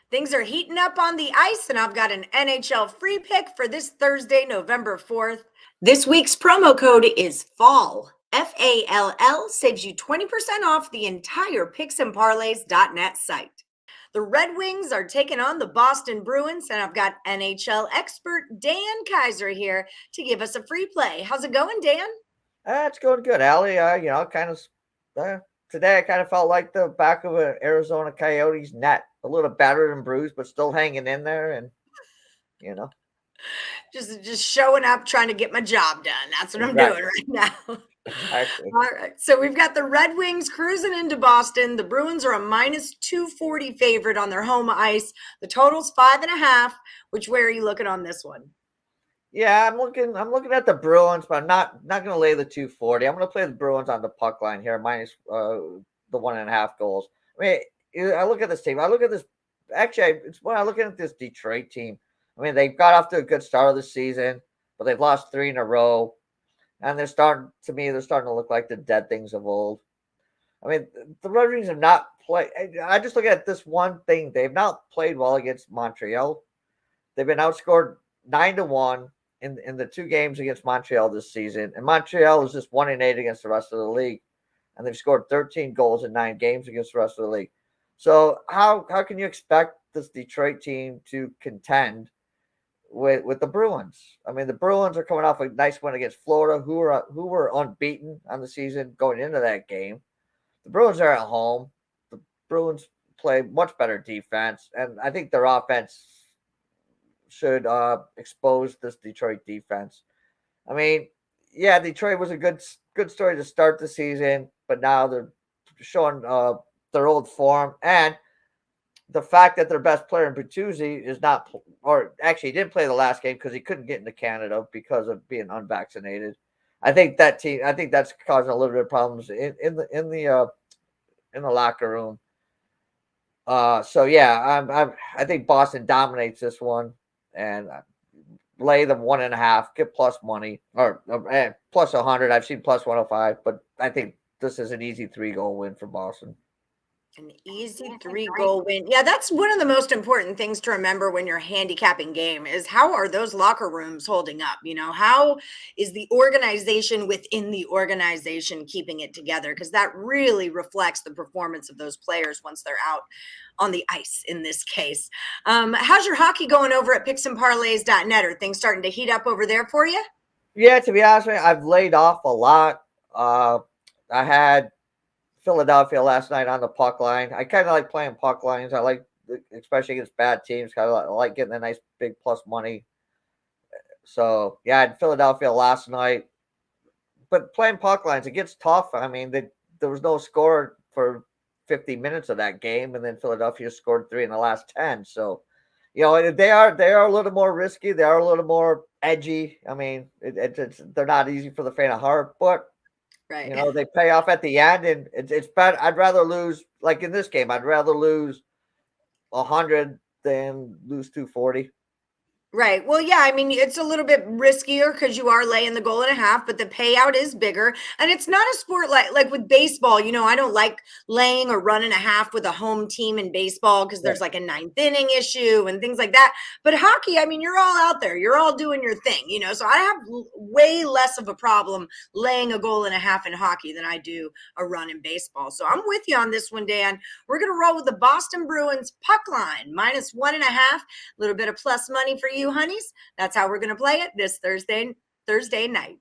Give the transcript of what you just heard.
Things are heating up on the ice, and I've got an NHL free pick for this Thursday, November 4th. This week's promo code is FALL. FALL saves you 20% off the entire picksandparlays.net site. The Red Wings are taking on the Boston Bruins, and I've got NHL expert Dan Kaiser here to give us a free play. How's it going, Dan? It's going good, Allie. Today I kind of felt like the back of an Arizona Coyotes net, a little battered and bruised, but still hanging in there. And you know, Just showing up, trying to get my job done. That's what I'm exactly, doing right now. exactly. All right. So we've got the Red Wings cruising into Boston. The Bruins are a minus 240 favorite on their home ice. The total's 5.5. Which way are you looking on this one? Yeah, I'm looking at the Bruins, but I'm not going to lay the 240. I'm going to play the Bruins on the puck line here, minus the 1.5 goals. I mean, I look at this team. I look at this. Actually, it's when I look at this Detroit team. I mean, they got off to a good start of the season, but they've lost 3 in a row, and they're starting to look like the dead things of old. I mean, the Red Wings have not played. I just look at this one thing. They've not played well against Montreal. They've been outscored 9-1 in the 2 games against Montreal this season, and Montreal is just 1-8 against the rest of the league, and they've scored 13 goals in 9 games against the rest of the league. So how can you expect this Detroit team to contend with the Bruins? I mean, the Bruins are coming off a nice win against Florida, who were unbeaten on the season going into that game. The Bruins are at home. The Bruins play much better defense, and I think their offense should expose this Detroit defense. I mean, yeah, Detroit was a good story to start the season, but now they're showing their old form, and the fact that their best player in Bertuzzi is not, or actually he didn't play the last game because he couldn't get into Canada because of being unvaccinated. I think that's causing a little bit of problems in the locker room. So yeah, I think Boston dominates this one, and lay them 1.5, get plus money or plus 100. I've seen plus 105, but I think this is an easy 3-goal win for Boston. An easy 3-goal win. Yeah, that's one of the most important things to remember when you're handicapping game is how are those locker rooms holding up? How is the organization within the organization keeping it together? Because that really reflects the performance of those players once they're out on the ice in this case. How's your hockey going over at picksandparlays.net? Are things starting to heat up over there for you? Yeah, to be honest with you, I've laid off a lot. I had Philadelphia last night on the puck line. I kind of like playing puck lines. I like, especially against bad teams. I like getting a nice big plus money. So yeah, I had Philadelphia last night, but playing puck lines, it gets tough. I mean, there was no score for 50 minutes of that game, and then Philadelphia scored 3 in the last 10. So, they are a little more risky. They are a little more edgy. I mean, they're not easy for the faint of heart, but Right. they pay off at the end, and it's bad. I'd rather lose, like in this game, I'd rather lose 100 than lose 240. Right. Well, yeah, I mean, it's a little bit riskier because you are laying the goal and a half, but the payout is bigger. And it's not a sport like with baseball. I don't like laying or running a half with a home team in baseball because Right. there's like a ninth inning issue and things like that. But hockey, I mean, you're all out there. You're all doing your thing, So I have way less of a problem laying a goal and a half in hockey than I do a run in baseball. So I'm with you on this one, Dan. We're going to roll with the Boston Bruins puck line, minus 1.5, a little bit of plus money for you, honeys. That's how we're going to play it this Thursday night.